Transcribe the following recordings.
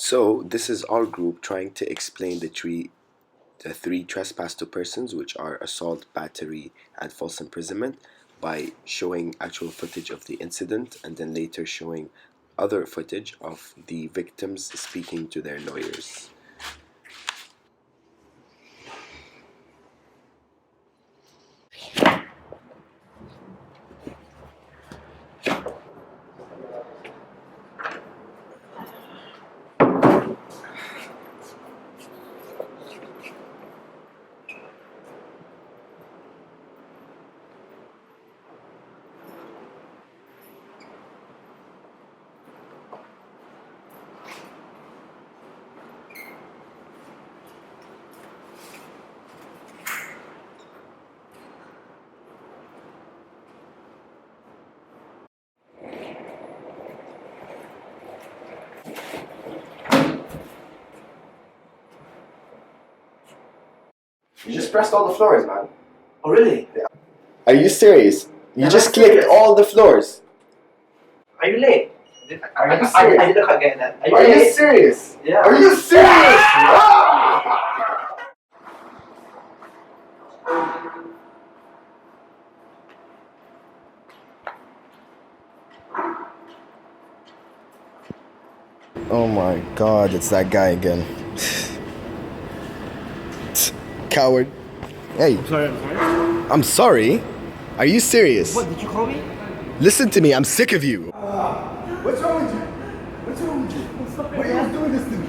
So this is our group trying to explain the three trespass to persons, which are assault, battery, and false imprisonment, by showing actual footage of the incident and then later showing other footage of the victims speaking to their lawyers. You just pressed all the floors, man. Oh really? Are you serious? You Am just I clicked serious? all the floors. Are you late? Are you serious? I didn't forget that. Are you late? serious? Yeah. Are you serious? Ah! Oh my god, it's that guy again. Coward. Hey, I'm sorry. I'm sorry. Are you serious? What, did you call me? Listen to me, I'm sick of you. What's wrong with you? What's wrong with you? Why are you guys doing this to me?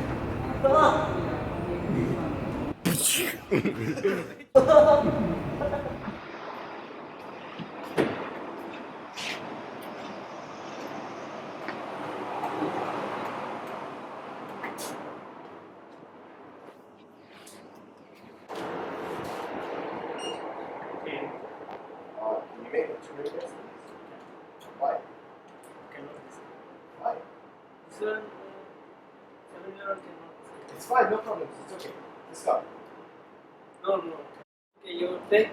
You made it too many mistakes. Why? Why? Sir, 7-year-old cannot. It's fine, no problems. It's okay. Let's go. No. Okay, you take.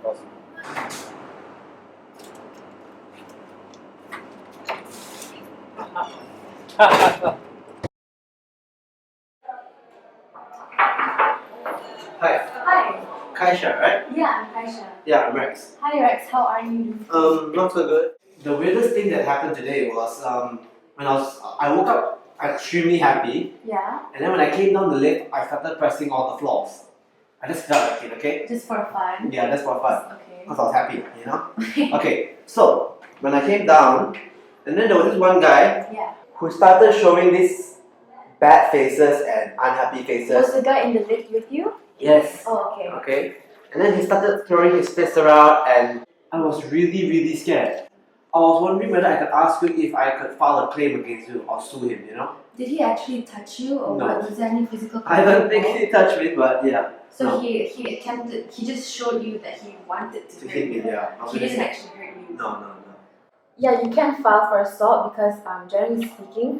Awesome. Hi. Hi. Kaisha, right? Yeah, I'm Kaisha. Yeah, I'm Rex. Hi Rex, how are you? Not so good. The weirdest thing that happened today was when I woke up extremely happy, Yeah, and then when I came down the lift, I started pressing all the floors. I just felt like it, okay? just for fun. Yeah, that's for fun. Okay. Because I was happy, you know? Okay, so when I came down, and then there was this one guy Yeah. who started showing these bad faces and unhappy Was faces. the guy in the lift with you? Yes. Oh, okay. Okay. And then he started throwing his fists around, and I was really scared. I was wondering whether I could ask you if I could file a claim against you or sue him, you know? Did he actually touch you, or No. was there any physical I don't contact think involved? he touched me, but yeah. So no. he just showed you that he wanted to To hurt hit me, you. yeah. He didn't actually hurt you. No. Yeah, you can file for assault because, generally speaking,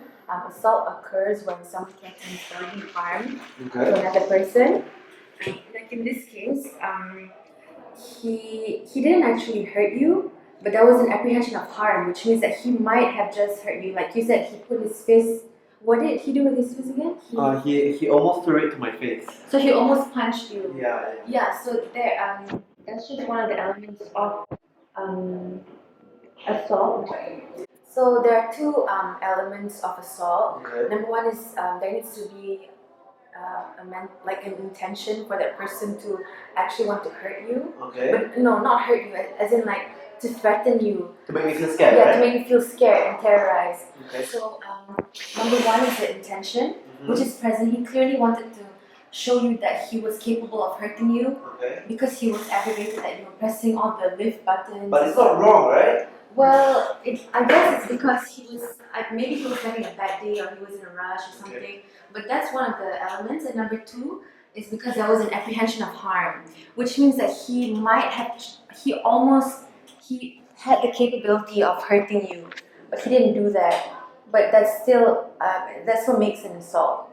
assault occurs when someone threatens bodily harm to Okay. another person. Like in this case, he didn't actually hurt you, but there was an apprehension of harm, which means that he might have just hurt you. Like you said, he put his fist. What did he do with his fist again? He almost threw it to my face. So he almost punched you. Yeah. Yeah. So there, that's just one of the elements of assault. So there are two elements of assault. Okay. Number one is there needs to be like an intention for that person to actually want to hurt you. Okay. But no, not hurt you, as in like to threaten you. To make me feel scared, Yeah, right? to make you feel scared and terrorized. Okay. So number one is the intention, which is present. He clearly wanted to show you that he was capable of hurting you Okay. because he was aggravated that you were pressing all the lift buttons. But it's not wrong, right? Well, I guess it's because maybe he was having a bad day or he was in a rush or something. Okay. But that's one of the elements. And number two is because there was an apprehension of harm, which means that he had the capability of hurting you, but he didn't do that. But that's what makes an assault.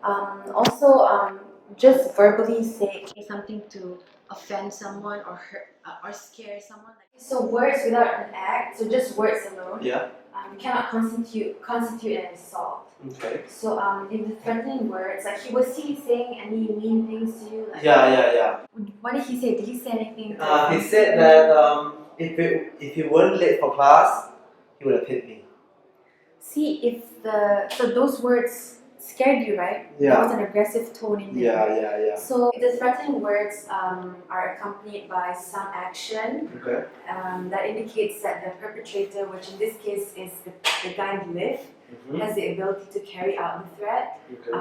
Also, just verbally say something to offend someone or hurt or scare someone. So words without an act, so just words alone, Yeah. Cannot constitute an assault. Okay. So if the threatening words, like was he saying any mean things to you? Like, Yeah. what did he say? Did he say anything? He said that if he weren't late for class, he would have hit me. See, so those words scared you, right? Yeah. There was an aggressive tone in there. Yeah. So if the threatening words are accompanied by some action, Okay. that indicates that the perpetrator, which in this case is the guy in the lift, has the ability to carry out the threat, Okay.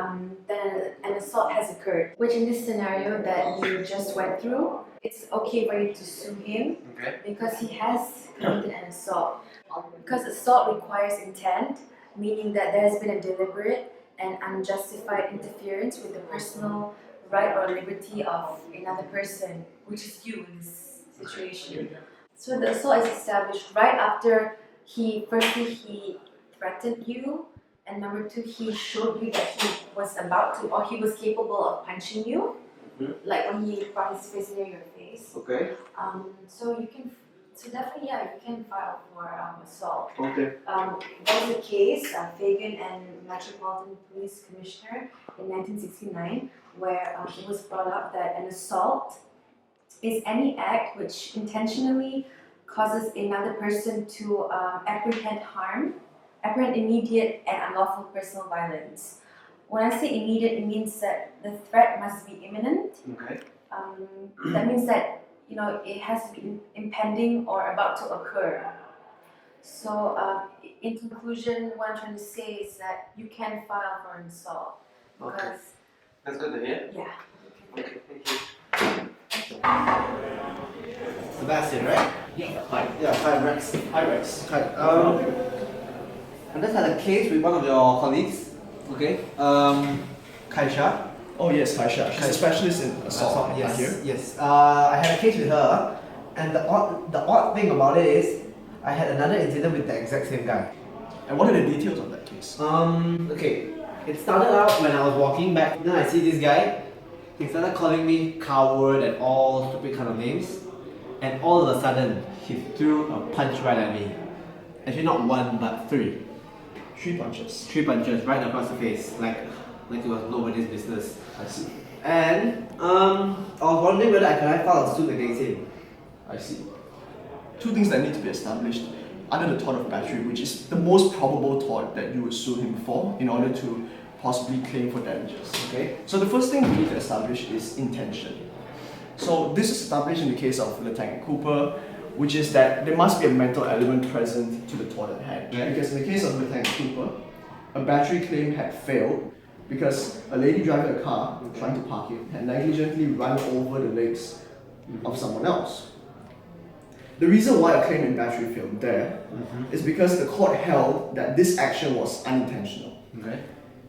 then an assault has occurred. Which in this scenario that you just went through, it's okay for you to sue him because he has committed an assault. Because assault requires intent, meaning that there has been a deliberate and unjustified interference with the personal right or liberty of another person, which is you in this situation. So the assault is established right after he threatened you, and number two, he showed you that he was about to, or he was capable of punching you, like when he brought his fist near your face. Okay. So definitely, yeah, you can file for assault. Okay. There was a case, Fagan and Metropolitan Police Commissioner in 1969, where it was brought up that an assault is any act which intentionally causes another person to apprehend immediate and unlawful personal violence. When I say immediate, it means that the threat must be imminent. Okay. That means that it has to be impending or about to occur. So, in conclusion, what I'm trying to say is that you can file for an assault because That's good to hear. yeah. Okay, thank you. Sebastian, right? Yeah. Hi. Yeah, hi Rex. Hi Rex. Hi. I just had a case with one of your colleagues. Okay. Kaisha. Oh yes, Kaisha. She's a specialist in assault. Yes. Here. Yes. I had a case with her, and the odd thing about it is, I had another incident with the exact same guy. And what are the details of that case? Okay. It started out when I was walking back. Then I see this guy. He started calling me coward and all stupid kind of names. And all of a sudden, he threw a punch right at me. Actually, not one, but three. 3 punches. 3 punches right across the face, like it was nobody's business. I see. And I was wondering whether I could file a suit against him. I see. 2 things that need to be established under the tort of battery, which is the most probable tort that you would sue him for in order to possibly claim for damages. Okay. So the first thing we need to establish is intention. So this is established in the case of Lieutenant Cooper, which is that there must be a mental element present to the tort at hand. Yeah. Because in the case of Lieutenant Cooper, a battery claim had failed because a lady driving a car, trying to park it, had negligently run over the legs of someone else. The reason why a claim in battery failed there is because the court held that this action was unintentional. Okay.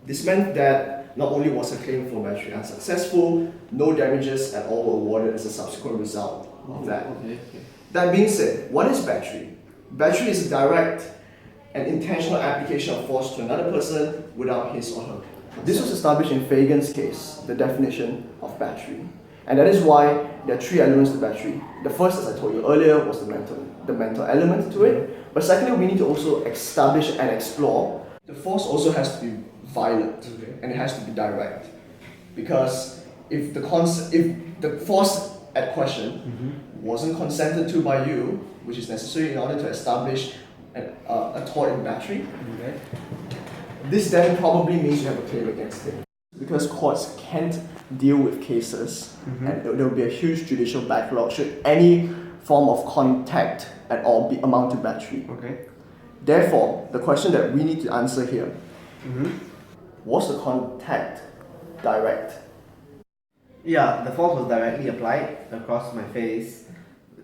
This meant that not only was a claim for battery unsuccessful, no damages at all were awarded as a subsequent result of that. Okay. That being said, what is battery? Battery is a direct and intentional application of force to another person without his or her. This was established in Fagan's case, the definition of battery. And that is why there are 3 elements to battery. The first, as I told you earlier, was the mental element to it. But secondly, we need to also establish and explore. The force also has to be violent, and it has to be direct. Because if the force at question wasn't consented to by you, which is necessary in order to establish a tort in battery, this then probably means you have a claim against him. Because courts can't deal with cases, and there will be a huge judicial backlog should any form of contact at all amount to battery. Okay. Therefore, the question that we need to answer here, was the contact direct? Yeah, the force was directly applied across my face,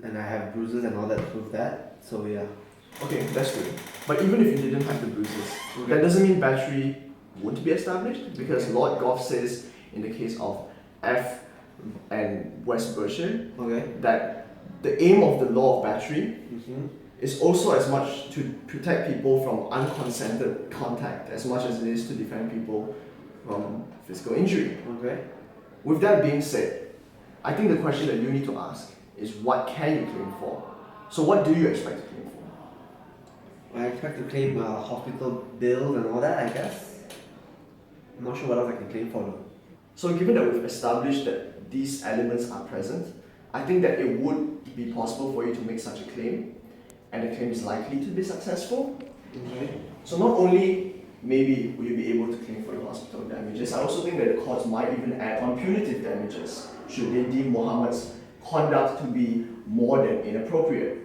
and I have bruises and all that to prove that. So yeah. Okay, that's good. But even if you didn't have the bruises, that doesn't mean battery wouldn't be established, because Lord Goff says in the case of F and West Berkshire that the aim of the law of battery is also as much to protect people from unconsented contact as much as it is to defend people from physical injury. Okay. With that being said, I think the question that you need to ask is what can you claim for. So what do you expect to claim for? I expect to claim hospital bills and all that, I guess. I'm not sure what else I can claim for though. So given that we've established that these elements are present, I think that it would be possible for you to make such a claim, and the claim is likely to be successful. Okay. So not only maybe will you be able to claim for the hospital damages, I also think that the courts might even add on punitive damages should they deem Muhammad's conduct to be more than inappropriate.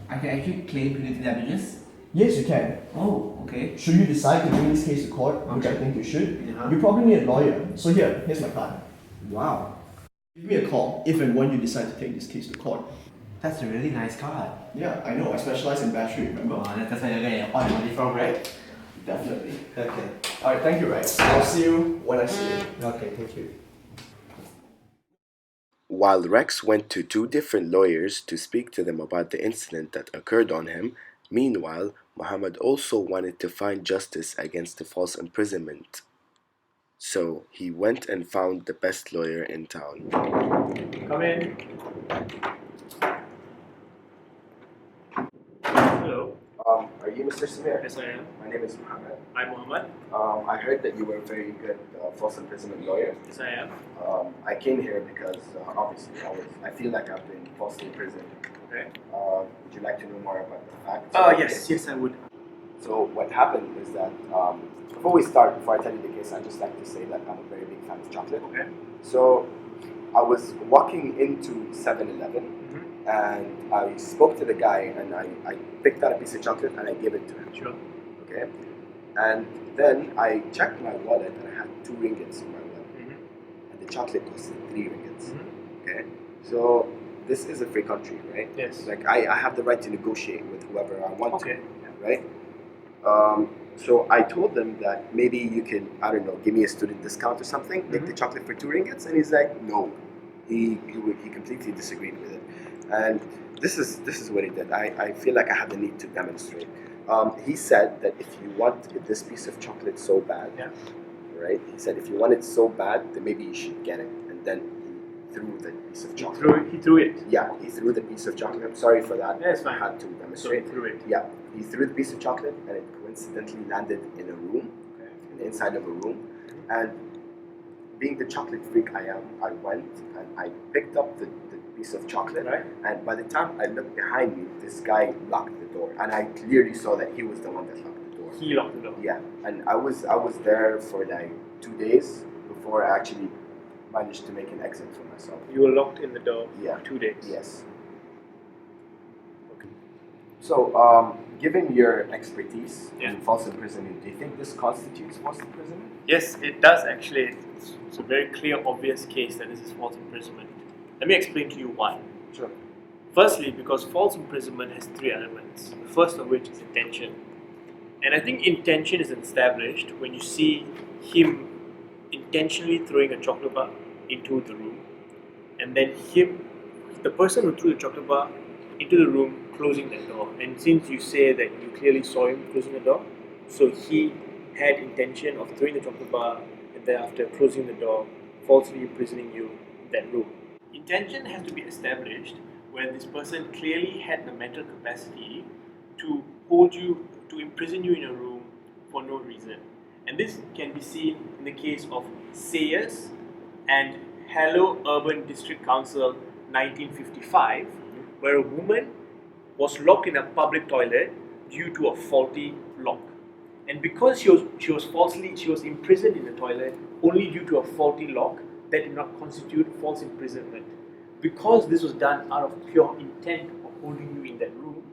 I can actually claim punitive damages? Yes, you can. Oh, okay. Should you decide to bring this case to court, which I think you should, you probably need a lawyer. So here's my card. Wow. Give me a call if and when you decide to take this case to court. That's a really nice card. Yeah, I know. I specialize in battery, remember? Oh, that's where you're getting your oil money from, right? Definitely. Okay. Alright, thank you, Rex. I'll see you when I see you. Okay, thank you. While Rex went to two different lawyers to speak to them about the incident that occurred on him, meanwhile, Muhammad also wanted to find justice against the false imprisonment. So he went and found the best lawyer in town. Come in. Hello. Are you Mr. Samir? Yes, I am. My name is Muhammad. I'm Mohammed. I heard that you were a very good false imprisonment lawyer. Yes, I am. I came here because obviously I feel like I've been falsely imprisoned. Okay. Would you like to know more about the facts? Oh, yes, I would. So what happened is that before I tell you the case, I'd just like to say that I'm a very big fan of chocolate. Okay. So I was walking into 7-Eleven and I spoke to the guy and I picked out a piece of chocolate and I gave it to him. Sure. Okay. And then I checked my wallet and I had 2 ringgits in my wallet. And the chocolate costed 3 ringgits. Okay. So this is a free country, right? Yes. Like I have the right to negotiate with whoever I want Okay. to, right? So I told them that maybe you can, I don't know, give me a student discount or something, make the chocolate for 2 ringgits, and he's like, no. He completely disagreed with it. And this is what he did. I feel like I have the need to demonstrate. He said that if you want this piece of chocolate so bad, right? He said if you want it so bad, then maybe you should get it. And then he threw the piece of chocolate. He threw it. Yeah, he threw the piece of chocolate. I'm sorry for that. Yeah, it's fine. I had to So he demonstrate. threw it. Yeah, he threw the piece of chocolate and it coincidentally landed in a room, in the inside of a room. And being the chocolate freak I am, I went and I picked up the piece of chocolate. Right. And by the time I looked behind me, this guy locked the door. And I clearly saw that he was the one that locked the door. He locked the door. Yeah, and I was there for like 2 days before I actually managed to make an exit for myself. You were locked in the door Yeah. for 2 days. Yes. Okay. So, given your expertise in false imprisonment, do you think this constitutes false imprisonment? Yes, it does actually. It's a very clear, obvious case that this is false imprisonment. Let me explain to you why. Sure. Firstly, because false imprisonment has 3 elements. The first of which is intention. And I think intention is established when you see him intentionally throwing a chocolate bar into the room, and then the person who threw the chocolate bar into the room, closing the door. And since you say that you clearly saw him closing the door, so he had intention of throwing the chocolate bar and then after closing the door, falsely imprisoning you in that room. Intention has to be established when this person clearly had the mental capacity to hold you, to imprison you in a room for no reason. And this can be seen in the case of Sayers and Hello Urban District Council 1955, where a woman was locked in a public toilet due to a faulty lock. And because she was imprisoned in the toilet only due to a faulty lock, that did not constitute false imprisonment. Because this was done out of pure intent of holding you in that room,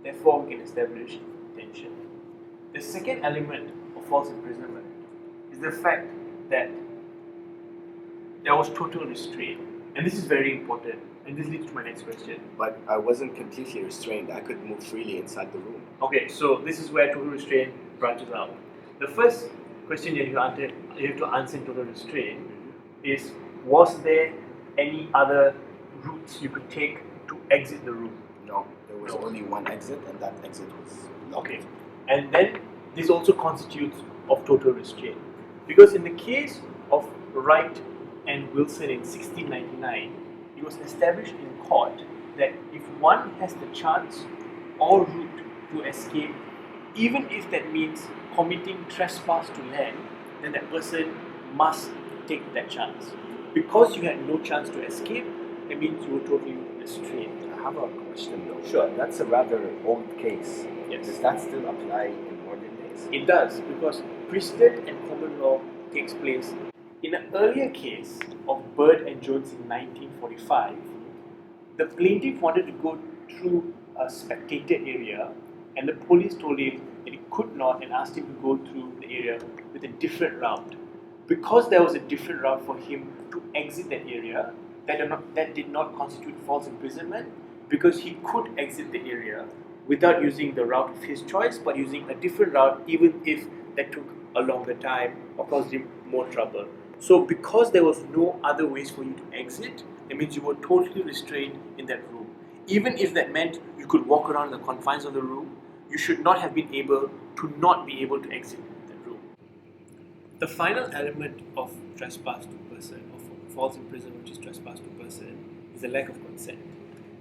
therefore we can establish intention. The second element of false imprisonment is the fact that there was total restraint. And this is very important, and this leads to my next question. But I wasn't completely restrained. I could move freely inside the room. Okay, so this is where total restraint branches out. The first question you have to answer in total restraint is, was there any other routes you could take to exit the room? No, there was only one exit, and that exit was locked. Okay, and then this also constitutes of total restraint. Because in the case of Wright and Wilson in 1699, it it was established in court that if one has the chance or route to escape, even if that means committing trespass to land, then that person must take that chance. Because you had no chance to escape, it means you were totally restrained. I have a question though. Sure. That's a rather old case. Yes. Does that still apply in modern days? It does, because precedent and common law takes place. In an earlier case of Bird and Jones in 1945, the plaintiff wanted to go through a spectator area, and the police told him that he could not and asked him to go through the area with a different route. Because there was a different route for him to exit that area, that did not constitute false imprisonment, because he could exit the area without using the route of his choice, but using a different route, even if that took a longer time or caused him more trouble. So because there was no other ways for you to exit, it means you were totally restrained in that room. Even if that meant you could walk around the confines of the room, you should not have been able to not be able to exit that room. The final element of trespass to person, of false imprisonment, which is trespass to person, is the lack of consent.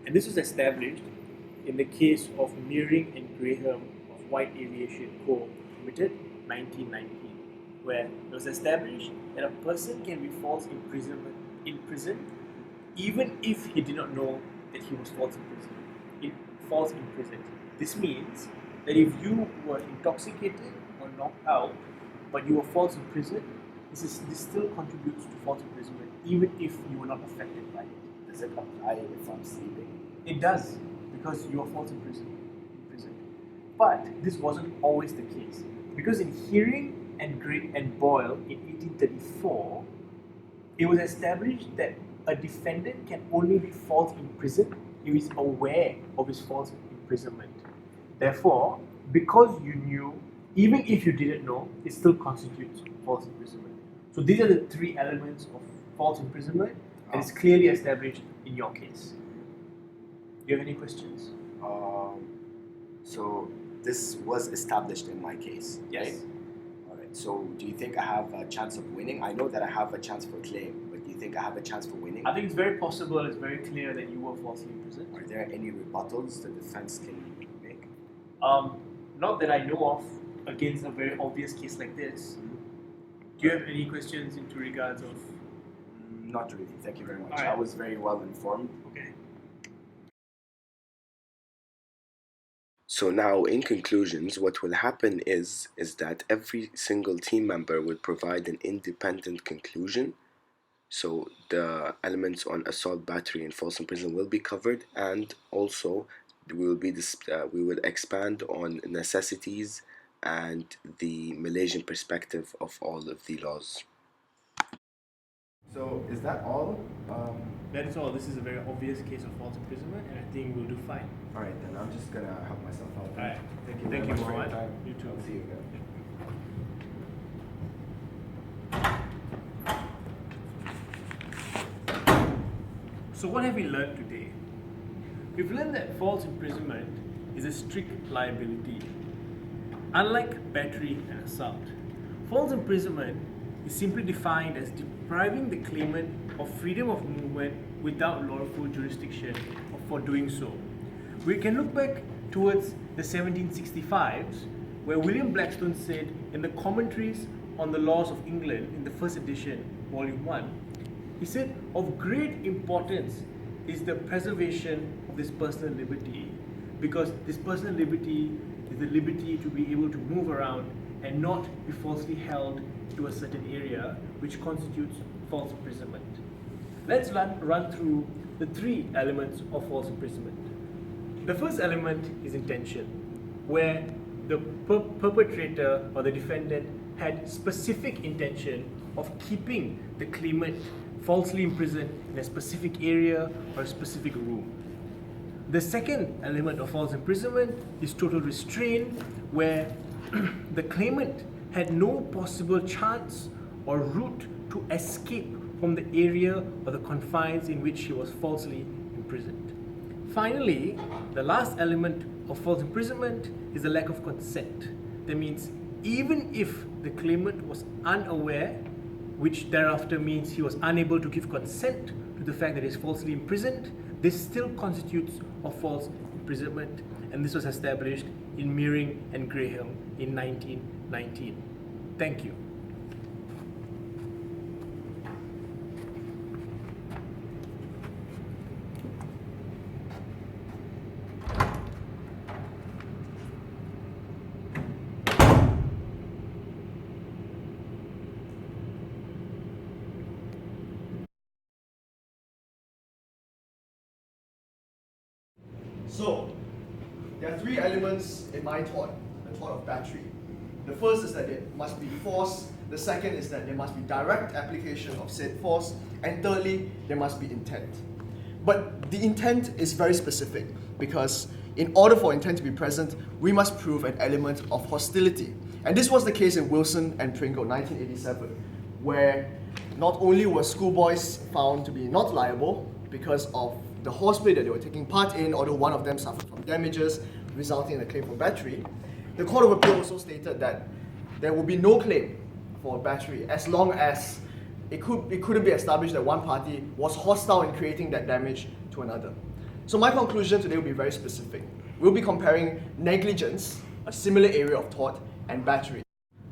And this was established in the case of Mearing and Graham of White Aviation Co. Limited, 1919, where it was established that a person can be false imprisoned even if he did not know that he was false imprisoned. This means that if you were intoxicated or knocked out, but you were false imprisoned, this still contributes to false imprisonment, even if you were not affected by it. Does it apply if I'm sleeping? It does, because you are false imprisoned. But this wasn't always the case, because in Hearing and Boyle in 1834, it was established that a defendant can only be false imprisoned if he is aware of his false imprisonment. Therefore, because you knew, even if you didn't know, it still constitutes false imprisonment. So these are the three elements of false imprisonment, and it's clearly established in your case. Do you have any questions? So this was established in my case, Yes. right? All right. So do you think I have a chance of winning? I know that I have a chance for claim, but do you think I have a chance for winning? I think it's very possible, it's very clear that you were falsely imprisoned. Are there any rebuttals the defense can make? Not that I know of against a very obvious case like this. Do you have any questions into regards of? Not really. Thank you very much. All right. I was very well informed. Okay. So now, in conclusions, what will happen is that every single team member will provide an independent conclusion. So the elements on assault, battery, and false imprisonment will be covered, and also we will expand on necessities and the Malaysian perspective of all of the laws. So is that all? That is all. This is a very obvious case of false imprisonment, and I think we'll do fine. All right, then I'm just gonna help myself out. All right. Thank you. Thank very you, much for your Mohammed. time. You too. I'll see you again. So what have we learned today? We've learned that false imprisonment is a strict liability. Unlike battery and assault, false imprisonment is simply defined as depriving the claimant of freedom of movement without lawful jurisdiction for doing so. We can look back towards the 1765s, where William Blackstone said in the Commentaries on the Laws of England in the first edition, volume 1, he said, of great importance is the preservation of this personal liberty, because this personal liberty is the liberty to be able to move around and not be falsely held to a certain area, which constitutes false imprisonment. Let's run through the three elements of false imprisonment. The first element is intention, where the perpetrator or the defendant had specific intention of keeping the claimant falsely imprisoned in a specific area or a specific room. The second element of false imprisonment is total restraint, where the claimant had no possible chance or route to escape from the area or the confines in which he was falsely imprisoned. Finally, the last element of false imprisonment is the lack of consent. That means even if the claimant was unaware, which thereafter means he was unable to give consent to to the fact that he's falsely imprisoned, this still constitutes a false imprisonment, and this was established in Meering and Graham in 1919. Thank you. So, there are three elements in my tort, the tort of battery. The first is that there must be force, the second is that there must be direct application of said force, and thirdly, there must be intent. But the intent is very specific because in order for intent to be present, we must prove an element of hostility. And this was the case in Wilson and Pringle, 1987, where not only were schoolboys found to be not liable because of the horseplay that they were taking part in, although one of them suffered from damages resulting in a claim for battery, the Court of Appeal also stated that there will be no claim for battery as long as it couldn't be established that one party was hostile in creating that damage to another. So my conclusion today will be very specific. We'll be comparing negligence, a similar area of tort, and battery.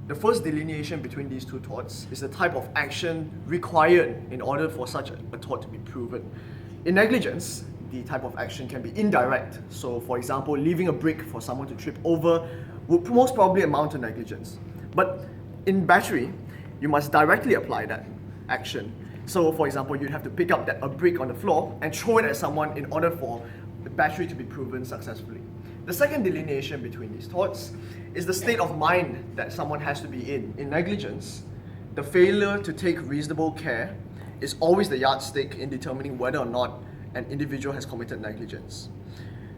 The first delineation between these two torts is the type of action required in order for such a tort to be proven. In negligence, the type of action can be indirect. So, for example, leaving a brick for someone to trip over would most probably amount to negligence. But in battery, you must directly apply that action. So, for example, you'd have to pick up a brick on the floor and throw it at someone in order for the battery to be proven successfully. The second delineation between these torts is the state of mind that someone has to be in. In negligence, the failure to take reasonable care is always the yardstick in determining whether or not an individual has committed negligence.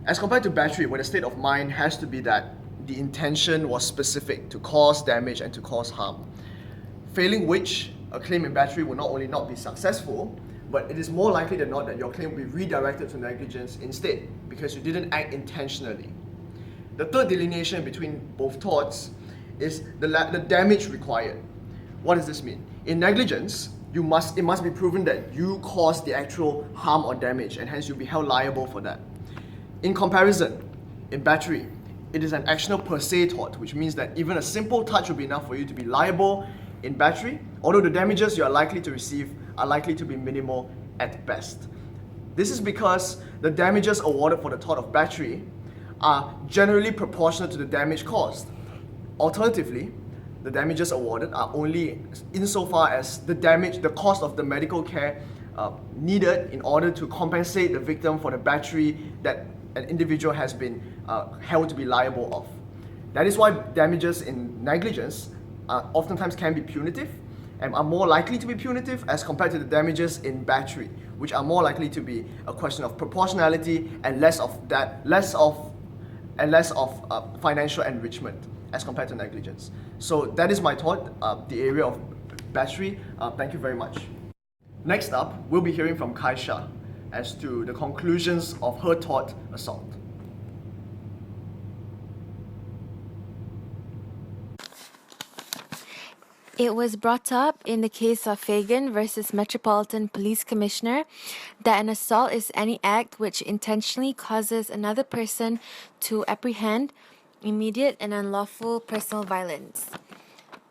As compared to battery, where the state of mind has to be that the intention was specific to cause damage and to cause harm, failing which a claim in battery will not only not be successful, but it is more likely than not that your claim will be redirected to negligence instead because you didn't act intentionally. The third delineation between both torts is the damage required. What does this mean? In negligence, it must be proven that you caused the actual harm or damage, and hence you'll be held liable for that. In comparison, in battery, it is an actional per se tort, which means that even a simple touch will be enough for you to be liable in battery, although the damages you are likely to receive are likely to be minimal at best. This is because the damages awarded for the tort of battery are generally proportional to the damage caused. Alternatively, the damages awarded are only insofar as the cost of the medical care needed in order to compensate the victim for the battery that an individual has been held to be liable of. That is why damages in negligence oftentimes can be punitive and are more likely to be punitive as compared to the damages in battery, which are more likely to be a question of proportionality and less of financial enrichment as compared to negligence. So that is my thought, the area of battery. Thank you very much. Next up, we'll be hearing from Kaisha as to the conclusions of her tort assault. It was brought up in the case of Fagan versus Metropolitan Police Commissioner that an assault is any act which intentionally causes another person to apprehend immediate and unlawful personal violence.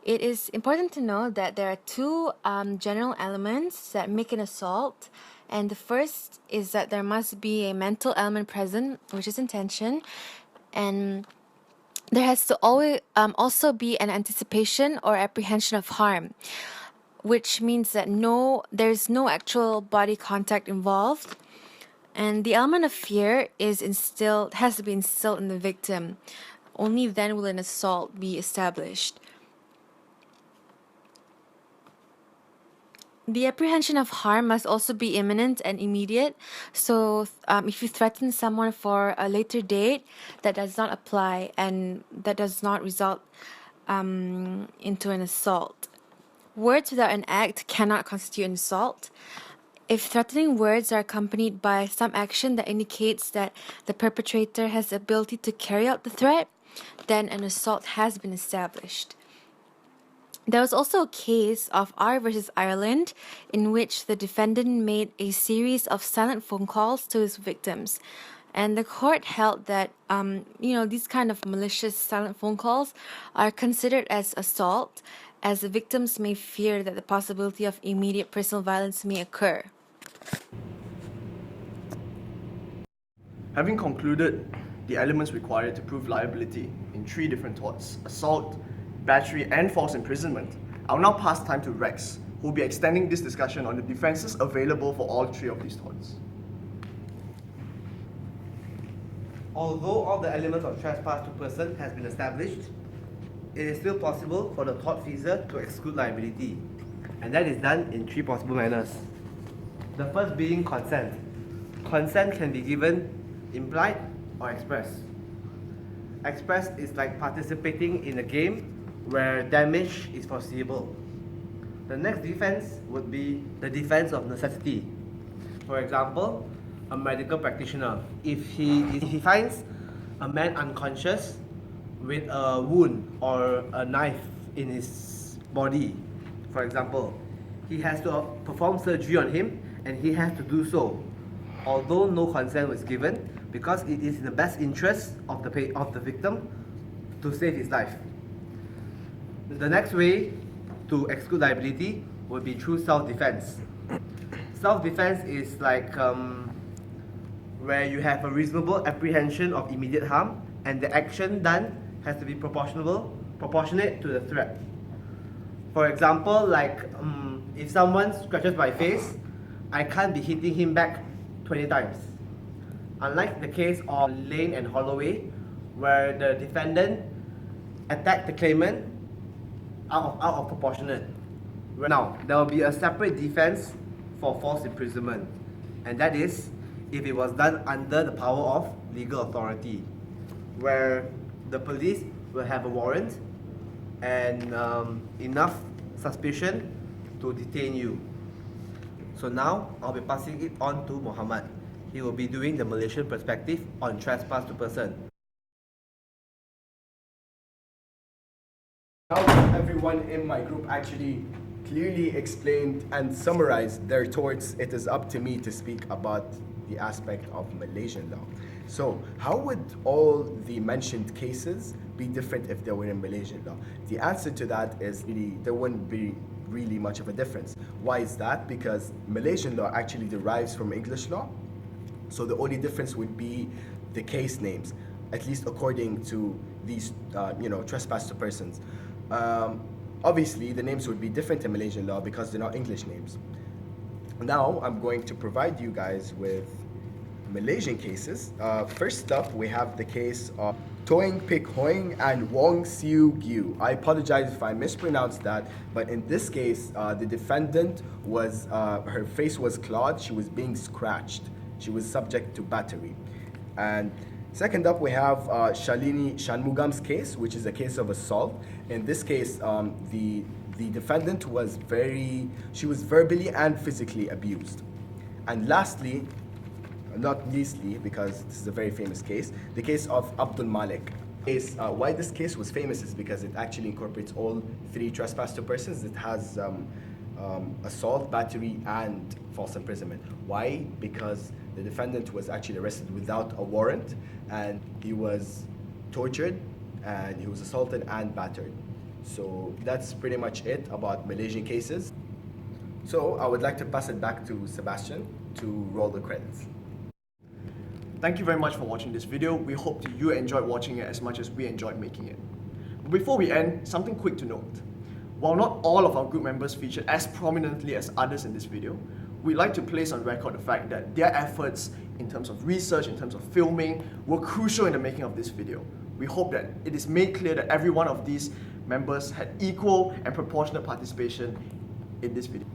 It is important to know that there are two general elements that make an assault, and the first is that there must be a mental element present, which is intention, and there has to always also be an anticipation or apprehension of harm, which means that there's no actual body contact involved, and the element of fear has to be instilled in the victim. Only then will an assault be established. The apprehension of harm must also be imminent and immediate. So if you threaten someone for a later date, that does not apply and that does not result into an assault. Words without an act cannot constitute an assault. If threatening words are accompanied by some action that indicates that the perpetrator has the ability to carry out the threat, then an assault has been established. There was also a case of R versus Ireland in which the defendant made a series of silent phone calls to his victims. And the court held that, these kind of malicious silent phone calls are considered as assault, as the victims may fear that the possibility of immediate personal violence may occur. Having concluded the elements required to prove liability in 3 different torts: assault, battery, and false imprisonment, I'll now pass time to Rex, who will be extending this discussion on the defenses available for all 3 of these torts. Although all the elements of trespass to person has been established, it is still possible for the tortfeasor to exclude liability, and that is done in 3 possible manners. The first being consent. Consent can be given implied or expressed. Expressed is like participating in a game where damage is foreseeable. The next defense would be the defense of necessity. For example, a medical practitioner, if he finds a man unconscious with a wound or a knife in his body, for example, he has to perform surgery on him, and he has to do so although no consent was given, because it is in the best interest of the victim to save his life. The next way to exclude liability would be through self-defense. Self-defense is like where you have a reasonable apprehension of immediate harm, and the action done has to be proportionate to the threat. For example, like if someone scratches my face, I can't be hitting him back 20 times. Unlike the case of Lane and Holloway, where the defendant attacked the claimant out of proportionate. Now, there will be a separate defense for false imprisonment, and that is if it was done under the power of legal authority, where the police will have a warrant and enough suspicion to detain you. So now, I'll be passing it on to Muhammad. He will be doing the Malaysian perspective on trespass to person. Now everyone in my group actually clearly explained and summarized their torts, it is up to me to speak about the aspect of Malaysian law. So how would all the mentioned cases be different if they were in Malaysian law? The answer to that is really, there wouldn't be really much of a difference. Why is that? Because Malaysian law actually derives from English law. So the only difference would be the case names, at least according to these, trespass to persons. Obviously, the names would be different in Malaysian law because they're not English names. Now, I'm going to provide you guys with Malaysian cases. First up, we have the case of Toing Pik Hoing and Wong Siu Gyu. I apologize if I mispronounced that, but in this case, the defendant was, her face was clawed, she was being scratched. She was subject to battery. And second up, we have Shalini Shanmugam's case, which is a case of assault. In this case, the defendant was she was verbally and physically abused. And lastly, not leastly, because this is a very famous case, the case of Abdul Malik. Why this case was famous is because it actually incorporates all 3 trespass to persons. It has assault, battery, and false imprisonment. Why? Because the defendant was actually arrested without a warrant, and he was tortured, and he was assaulted and battered. So that's pretty much it about Malaysian cases. So I would like to pass it back to Sebastian to roll the credits. Thank you very much for watching this video. We hope that you enjoyed watching it as much as we enjoyed making it. But before we end, something quick to note. While not all of our group members featured as prominently as others in this video, we'd like to place on record the fact that their efforts in terms of research, in terms of filming, were crucial in the making of this video. We hope that it is made clear that every one of these members had equal and proportionate participation in this video.